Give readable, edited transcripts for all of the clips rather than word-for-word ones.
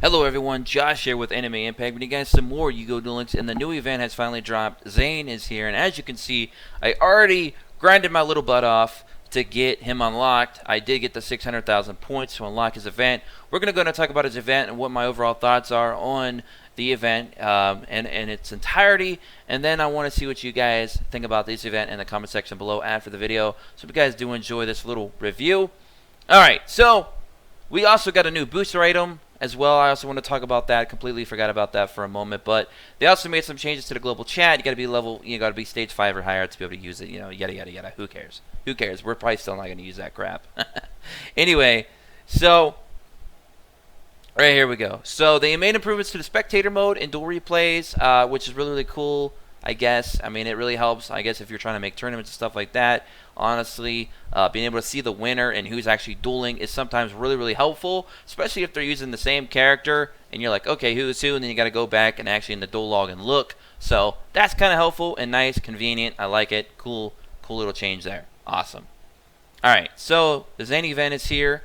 Hello everyone, Josh here with Anime Impact, bringing you guys some more Yu-Gi-Oh! Duel Links, and the new event has finally dropped. Zane is here, and as you can see, I already grinded my little butt off to get him unlocked. I did get the 600,000 points to unlock his event. We're going to go and talk about his event and what my overall thoughts are on the event and its entirety, and then I want to see what you guys think about this event in the comment section below after the video. So if you guys do enjoy this little review. Alright, so we also got a new booster item as well. I also want to talk about that. Completely forgot about that for a moment. But they also made some changes to the global chat. You got to be level, you got to be stage 5 or higher to be able to use it. You know, yada yada yada. Who cares? Who cares? We're probably still not going to use that crap. Anyway, so right here we go. So they made improvements to the spectator mode in duel replays, which is really cool. I guess. I mean, it really helps, I guess, if you're trying to make tournaments and stuff like that. Honestly, being able to see the winner and who's actually dueling is sometimes really helpful, especially if they're using the same character and you're like, okay, who's who, and then you got to go back and actually in the duel log and look. So that's kind of helpful and nice, convenient. I like it. Cool little change there. Awesome. Alright, so the Zane event is here.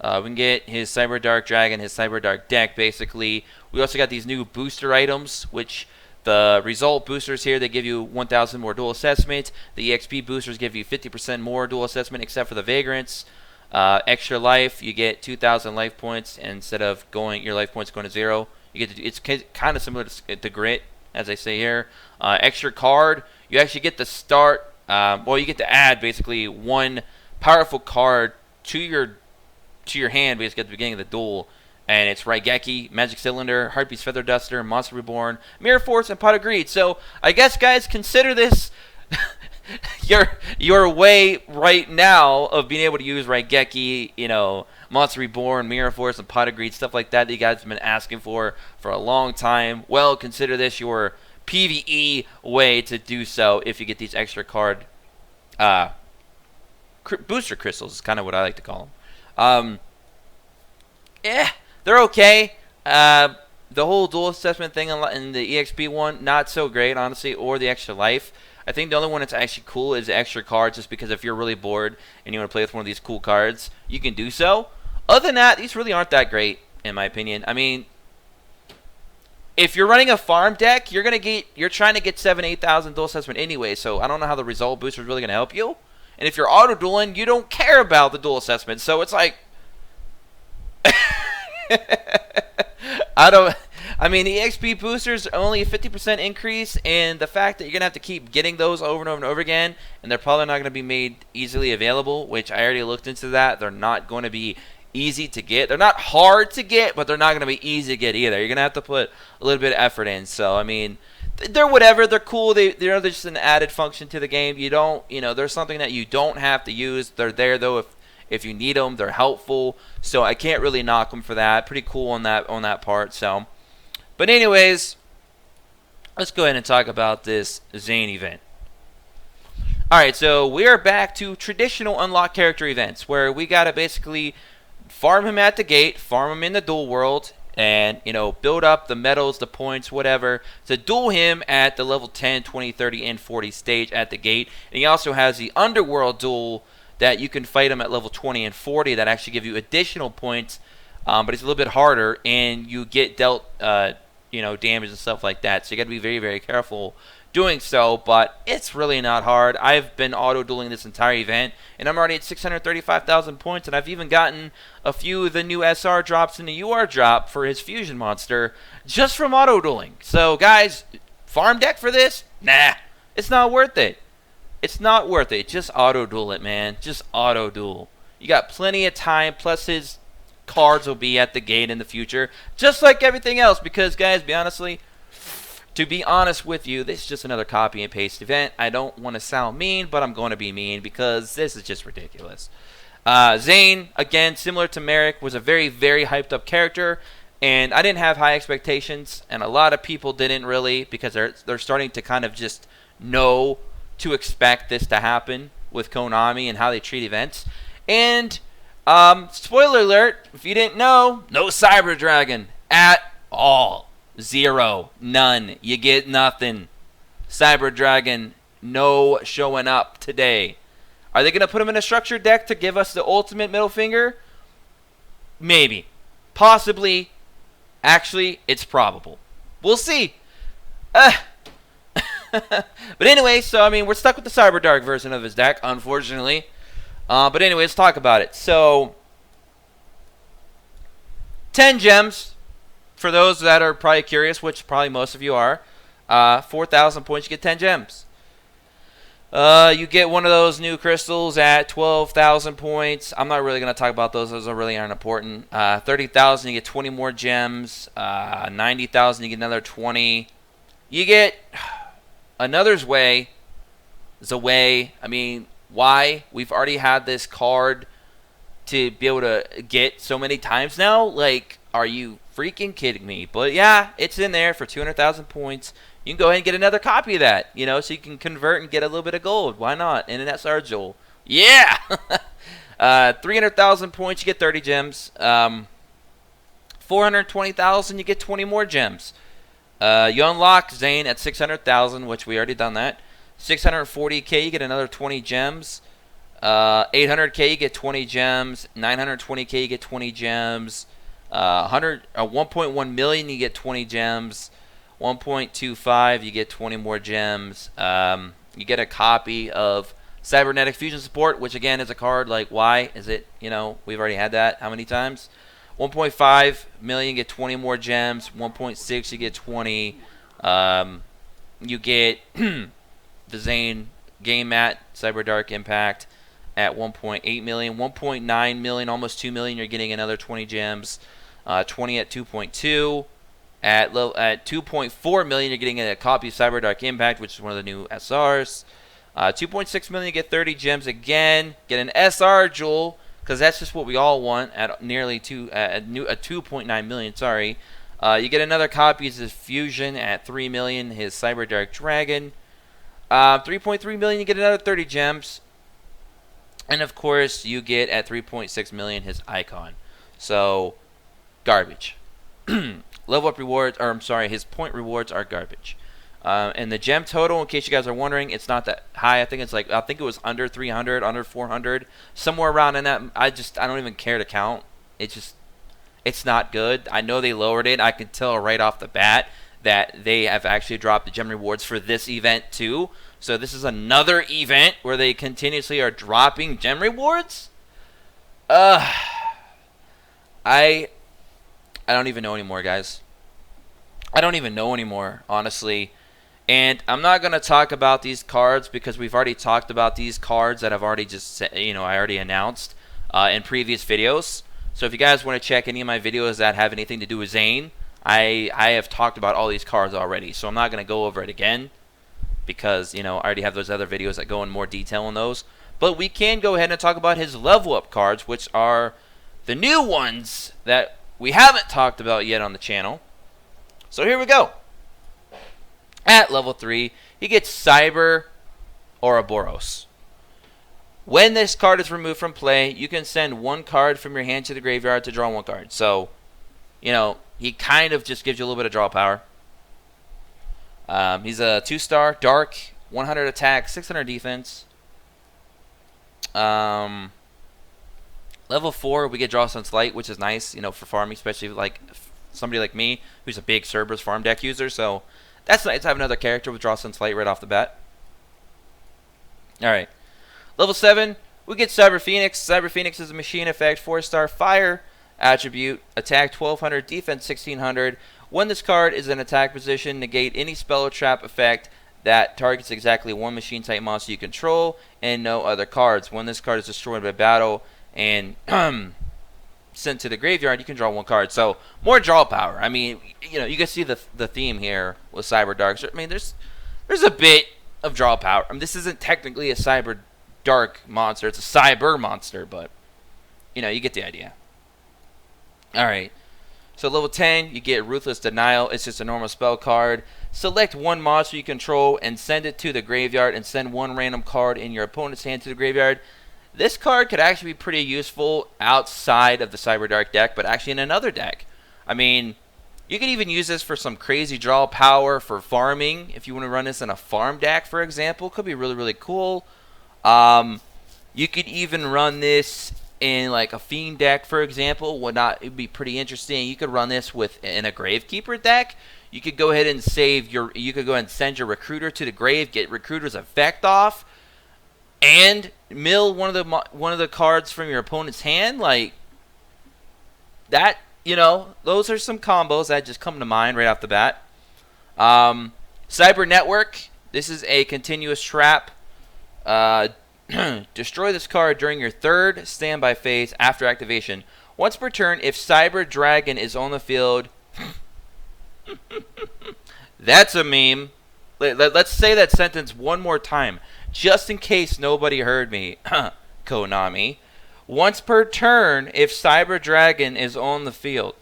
We can get his Cyber Dark Dragon, his Cyber Dark deck, basically. We also got these new booster items, which the result boosters here, they give you 1,000 more dual assessments. The EXP boosters give you 50% more dual assessment, except for the Vagrants. Extra life, you get 2,000 life points instead of your life points going to 0. You get to, it's kind of similar to Grit, as I say here. Extra card, you actually get to start. Well, you get to add basically one powerful card to your hand, basically at the beginning of the duel. And it's Raigeki, Magic Cylinder, Heartbeat's Feather Duster, Monster Reborn, Mirror Force, and Pot of Greed. So I guess, guys, consider this your way right now of being able to use Raigeki, you know, Monster Reborn, Mirror Force, and Pot of Greed, stuff like that you guys have been asking for a long time. Well, consider this your PvE way to do so if you get these extra card booster crystals is kind of what I like to call them. Yeah. They're okay. The whole dual assessment thing in the EXP one, not so great, honestly, or the extra life. I think the only one that's actually cool is the extra card, just because if you're really bored and you want to play with one of these cool cards, you can do so. Other than that, these really aren't that great, in my opinion. I mean, if you're running a farm deck, you're trying to get 7,000-8,000 dual assessment anyway, so I don't know how the result booster is really going to help you. And if you're auto-dueling, you don't care about the dual assessment, so it's like I mean, the EXP boosters are only a 50% increase, and the fact that you're going to have to keep getting those over and over and over again, and they're probably not going to be made easily available, which I already looked into that. They're not going to be easy to get. They're not hard to get, but they're not going to be easy to get either. You're going to have to put a little bit of effort in. So, I mean, they're whatever. They're cool. They're just an added function to the game. There's something that you don't have to use. They're there, though, if you need them. They're helpful, so I can't really knock them for that. Pretty cool on that part. So, but anyways, let's go ahead and talk about this Zane event. Alright, so we are back to traditional unlock character events, where we gotta basically farm him at the gate, farm him in the duel world, and build up the medals, the points, whatever, to duel him at the level 10, 20, 30, and 40 stage at the gate. And he also has the underworld duel that you can fight him at level 20 and 40 that actually give you additional points, but it's a little bit harder, and you get dealt damage and stuff like that. So you got to be very careful doing so, but it's really not hard. I've been auto-dueling this entire event, and I'm already at 635,000 points, and I've even gotten a few of the new SR drops and the UR drop for his fusion monster just from auto-dueling. So guys, farm deck for this? Nah, it's not worth it. It's not worth it. Just auto-duel it, man. Just auto-duel. You got plenty of time, plus his cards will be at the gate in the future, just like everything else, because, guys, to be honest with you, this is just another copy and paste event. I don't want to sound mean, but I'm going to be mean because this is just ridiculous. Zane, again, similar to Merrick, was a very hyped up character, and I didn't have high expectations, and a lot of people didn't really, because they're starting to kind of just know to expect this to happen with Konami and how they treat events. And spoiler alert, if you didn't know, no Cyber Dragon at all. 0, none. You get nothing. Cyber Dragon, no showing up today. Are they going to put him in a structured deck to give us the ultimate middle finger? Maybe. Possibly. Actually, it's probable. We'll see. But anyway, so I mean, we're stuck with the Cyber Dark version of his deck, unfortunately. But anyway, let's talk about it. So, 10 gems, for those that are probably curious, which probably most of you are. 4,000 points, you get 10 gems. You get one of those new crystals at 12,000 points. I'm not really going to talk about those. Those really aren't important. 30,000, you get 20 more gems. 90,000, you get another 20. You get another's way. Zaway. I mean, why? We've already had this card to be able to get so many times now. Like, are you freaking kidding me? But yeah, it's in there for 200,000 points. You can go ahead and get another copy of that, you know, so you can convert and get a little bit of gold. Why not? And an SR Duel. Yeah! 300,000 points, you get 30 gems. 420,000, you get 20 more gems. You unlock Zane at 600,000, which we already done that. 640k, you get another 20 gems. 800k, you get 20 gems. 920k, you get 20 gems. 1.1 million, you get 20 gems. 1.25, you get 20 more gems. You get a copy of Cybernetic Fusion Support, which again is a card like, why is it, you know, we've already had that how many times? 1.5 million, get 20 more gems. 1.6, you get 20. You get the Zane Game Mat Cyber Dark Impact at 1.8 million. 1.9 million, almost 2 million, you're getting another 20 gems. 20 at 2.2. At 2.4 million, you're getting a copy of Cyber Dark Impact, which is one of the new SRs. 2.6 million, you get 30 gems again. Get an SR Jewel, because that's just what we all want at nearly 2.9 million. Sorry. You get another copy of his Fusion at 3 million, his Cyber Dark Dragon. 3.3 million, you get another 30 gems. And of course, you get at 3.6 million his Icon. So, garbage. Level up rewards, or I'm sorry, his point rewards are garbage. And the gem total, in case you guys are wondering, it's not that high. I think it was under 300, under 400, somewhere around in that. I don't even care to count. It's not good. I know they lowered it. I can tell right off the bat that they have actually dropped the gem rewards for this event too. So this is another event where they continuously are dropping gem rewards. I don't even know anymore, guys. I don't even know anymore, honestly. And I'm not going to talk about these cards because we've already talked about these cards that I've already I already announced in previous videos. So if you guys want to check any of my videos that have anything to do with Zane, I have talked about all these cards already. So I'm not going to go over it again because, I already have those other videos that go in more detail on those. But we can go ahead and talk about his level up cards, which are the new ones that we haven't talked about yet on the channel. So here we go. At level 3, he gets Cyber Ouroboros. When this card is removed from play, you can send one card from your hand to the graveyard to draw one card. So, he kind of just gives you a little bit of draw power. He's a 2-star, dark, 100 attack, 600 defense. Level 4, we get Draw Sense Light, which is nice, for farming, especially like somebody like me, who's a big Cerberus farm deck user. So that's nice to have another character with Draw Sense Light right off the bat. Alright. Level 7, we get Cyber Phoenix. Cyber Phoenix is a machine effect, 4-star fire attribute, attack 1200, defense 1600. When this card is in attack position, negate any spell or trap effect that targets exactly one machine type monster you control and no other cards. When this card is destroyed by battle and sent to the graveyard, you can draw one card. So more draw power. I mean, you can see the theme here with Cyber Dark. I mean, there's a bit of draw power. I mean, this isn't technically a Cyber Dark monster. It's a Cyber monster, but you get the idea. All right. So level 10, you get Ruthless Denial. It's just a normal spell card. Select one monster you control and send it to the graveyard, and send one random card in your opponent's hand to the graveyard. This card could actually be pretty useful outside of the Cyber Dark deck, but actually in another deck. I mean, you could even use this for some crazy draw power for farming. If you want to run this in a farm deck, for example, could be really, really cool. You could even run this in like a Fiend deck, for example, it'd be pretty interesting. You could run this in a Gravekeeper deck. You could go ahead and you could go ahead and send your Recruiter to the grave, get Recruiter's effect off, and mill one of the cards from your opponent's hand. Like that, those are some combos that just come to mind right off the bat. Cyber Network. This is a continuous trap. Destroy this card during your third standby phase after activation. Once per turn, if Cyber Dragon is on the field... That's a meme. Let's say that sentence one more time, just in case nobody heard me. Konami. Once per turn, if Cyber Dragon is on the field.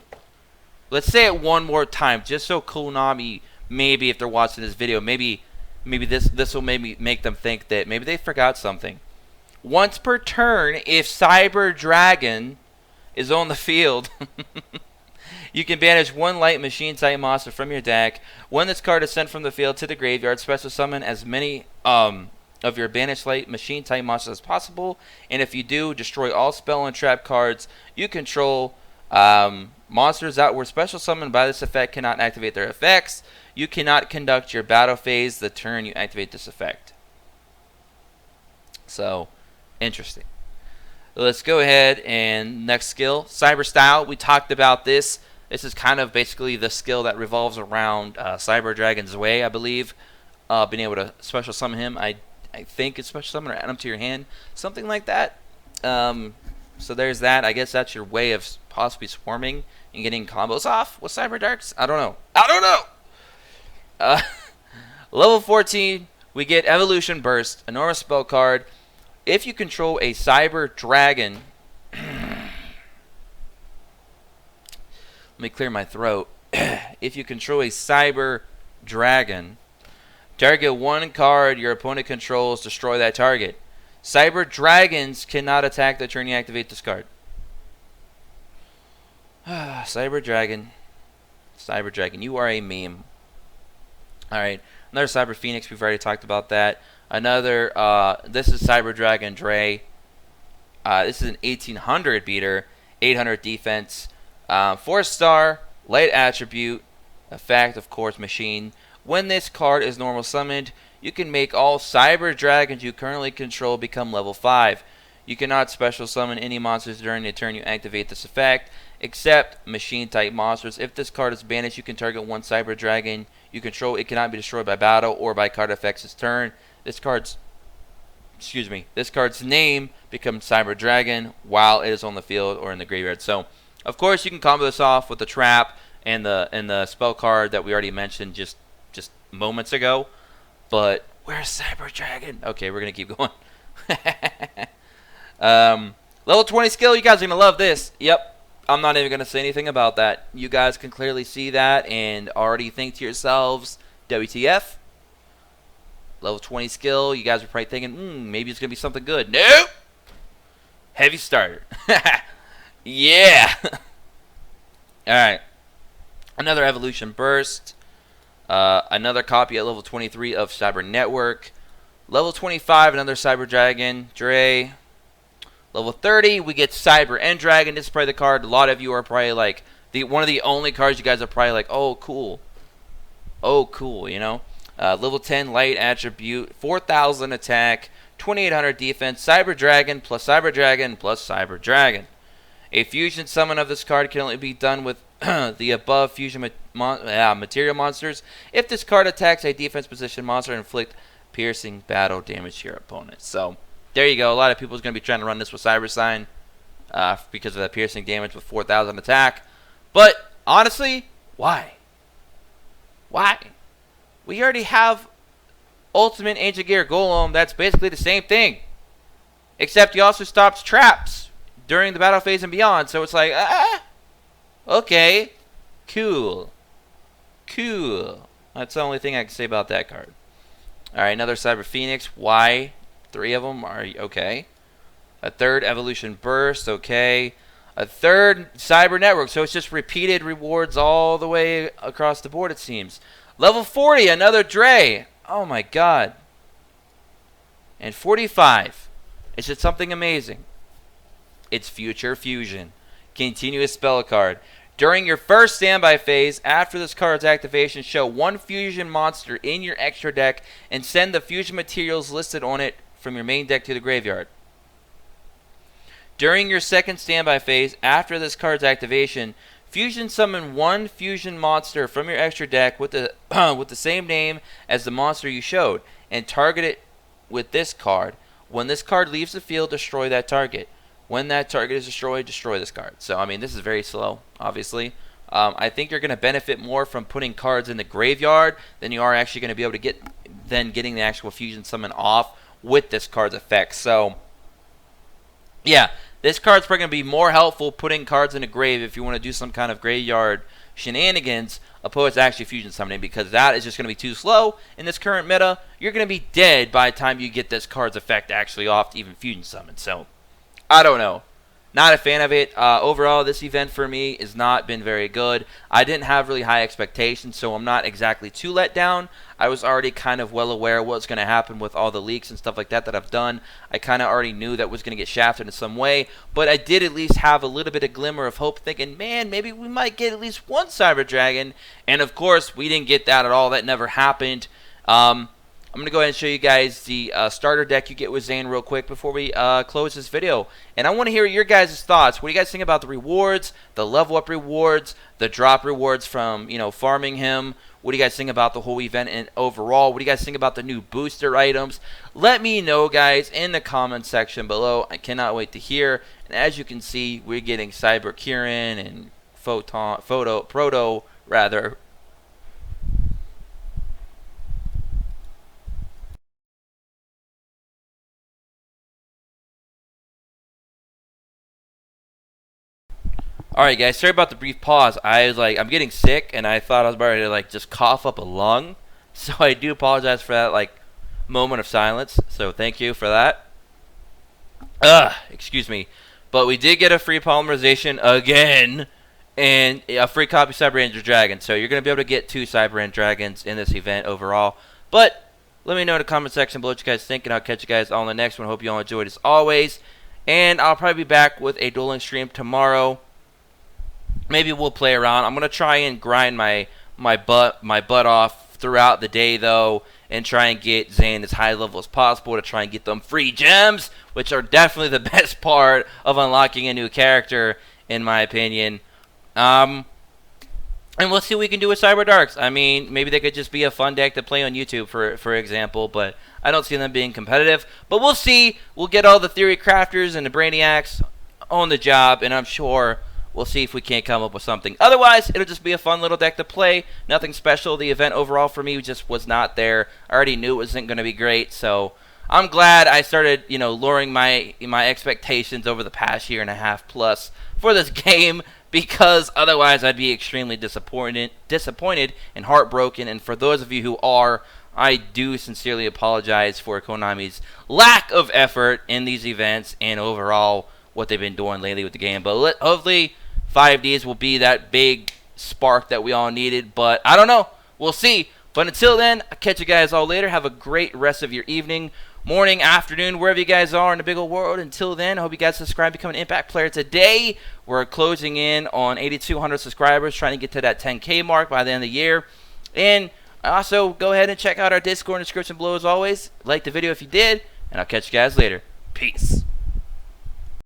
Let's say it one more time, just so Konami, maybe if they're watching this video, maybe this will maybe make them think that maybe they forgot something. Once per turn, if Cyber Dragon is on the field, you can banish one light machine type monster from your deck. When this card is sent from the field to the graveyard, special summon as many of your banished light machine type monsters as possible. And if you do, destroy all spell and trap cards you control. Monsters that were special summoned by this effect cannot activate their effects. You cannot conduct your battle phase the turn you activate this effect. So, interesting. Let's go ahead and next skill, Cyber Style. We talked about this. This is kind of basically the skill that revolves around Cyber Dragon's Way, I believe. Being able to special summon him. I think it's special summon or add him to your hand. Something like that. So there's that. I guess that's your way of possibly swarming and getting combos off with Cyber Darks. I don't know. Level 14, we get Evolution Burst, a normal spell card. If you control a Cyber Dragon, let me clear my throat. If you control a Cyber Dragon, target one card your opponent controls, destroy that target. Cyber Dragons cannot attack the turn you activate this card. Cyber Dragon, you are a meme. Alright, another Cyber Phoenix, we've already talked about that. Another, this is Cyber Dragon Dre. This is an 1800 beater, 800 defense, 4-star, light attribute, effect, of course, machine. When this card is normal summoned, you can make all Cyber Dragons you currently control become level 5. You cannot special summon any monsters during the turn you activate this effect, except machine type monsters. If this card is banished, you can target one Cyber Dragon you control. It cannot be destroyed by battle or by card effects this turn. This card's name becomes Cyber Dragon while it is on the field or in the graveyard. So, of course, you can combo this off with the trap and the spell card that we already mentioned just moments ago. But where's Cyber Dragon? Okay, we're gonna keep going. Level 20 skill. You guys are gonna love this. Yep. I'm not even going to say anything about that. You guys can clearly see that and already think to yourselves, WTF? Level 20 skill. You guys are probably thinking, maybe it's going to be something good. Nope! Heavy starter. Yeah! Alright. Another Evolution Burst. Another copy at level 23 of Cyber Network. Level 25, another Cyber Dragon. Dre. Level 30, we get Cyber End Dragon. This is probably the card a lot of you are probably like, one of the only cards you guys are probably like, oh, cool. Oh, cool, you know. Level 10, Light Attribute, 4,000 attack, 2,800 defense, Cyber Dragon plus Cyber Dragon plus Cyber Dragon. A fusion summon of this card can only be done with the above fusion material monsters. If this card attacks a defense position monster, inflict piercing battle damage to your opponent. So, there you go. A lot of people are going to be trying to run this with Cyber Sign because of that piercing damage with 4,000 attack. But, honestly, why? Why? We already have Ultimate Ancient Gear Golem. That's basically the same thing. Except he also stops traps during the battle phase and beyond. So it's like, okay. Cool. Cool. That's the only thing I can say about that card. Alright, another Cyber Phoenix. Why? 3 of them are okay. A third Evolution Burst, okay. A third Cyber Network, so it's just repeated rewards all the way across the board, it seems. Level 40, another Dre. Oh my god. And 45. It's just something amazing. it's Future Fusion. Continuous spell card. During your first standby phase, after this card's activation, show one fusion monster in your extra deck and send the fusion materials listed on it from your main deck to the graveyard. During your second standby phase, after this card's activation, fusion summon one fusion monster from your extra deck with the with the same name as the monster you showed, and target it with this card. When this card leaves the field, destroy that target. When that target is destroyed, destroy this card. So, I mean, this is very slow, obviously. I think you're going to benefit more from putting cards in the graveyard than you are actually going to be able to get getting the actual fusion summon off with this card's effect. So, yeah, this card's probably going to be more helpful putting cards in the grave if you want to do some kind of graveyard shenanigans opposed to actually fusion summoning, because that is just going to be too slow in this current meta. You're going to be dead by the time you get this card's effect actually off to even fusion summon. So, I don't know. Not a fan of it. Overall, this event for me has not been very good. I didn't have really high expectations, so I'm not exactly too let down. I was already kind of well aware of what's going to happen with all the leaks and stuff like that I've done. I kind of already knew that was going to get shafted in some way, but I did at least have a little bit of glimmer of hope, thinking, man, maybe we might get at least one Cyber Dragon. And of course, we didn't get that at all. That never happened. I'm going to go ahead and show you guys the starter deck you get with Zane real quick before we close this video. And I want to hear your guys' thoughts. What do you guys think about the rewards, the level up rewards, the drop rewards from, farming him? What do you guys think about the whole event and overall? What do you guys think about the new booster items? Let me know, guys, in the comment section below. I cannot wait to hear. And as you can see, we're getting Cyber Kieran and Proto, rather. Alright guys, sorry about the brief pause. I'm getting sick and I thought I was about to just cough up a lung. So I do apologize for that moment of silence. So thank you for that. Excuse me. But we did get a free polymerization again and a free copy of Cyber Ranger Dragon. So you're going to be able to get 2 Cyber Ranger Dragons in this event overall. But let me know in the comment section below what you guys think, and I'll catch you guys all in the next one. Hope you all enjoyed as always. And I'll probably be back with a dueling stream tomorrow. Maybe we'll play around. I'm gonna try and grind my butt off throughout the day though, and try and get Zane as high level as possible to try and get them free gems, which are definitely the best part of unlocking a new character, in my opinion. And we'll see what we can do with Cyber Darks. I mean, maybe they could just be a fun deck to play on YouTube, for example, but I don't see them being competitive. But we'll see. We'll get all the Theory Crafters and the Brainiacs on the job, and I'm sure we'll see if we can't come up with something. Otherwise, it'll just be a fun little deck to play. Nothing special. The event overall for me just was not there. I already knew it wasn't going to be great, so I'm glad I started, lowering my expectations over the past year and a half plus for this game, because otherwise I'd be extremely disappointed and heartbroken. And for those of you who are, I do sincerely apologize for Konami's lack of effort in these events and overall what they've been doing lately with the game. But hopefully 5Ds will be that big spark that we all needed, but I don't know. We'll see. But until then, I'll catch you guys all later. Have a great rest of your evening, morning, afternoon, wherever you guys are in the big old world. Until then, I hope you guys subscribe, become an Impact player today. We're closing in on 8,200 subscribers, trying to get to that 10K mark by the end of the year. And also, go ahead and check out our Discord in the description below as always. Like the video if you did, and I'll catch you guys later. Peace.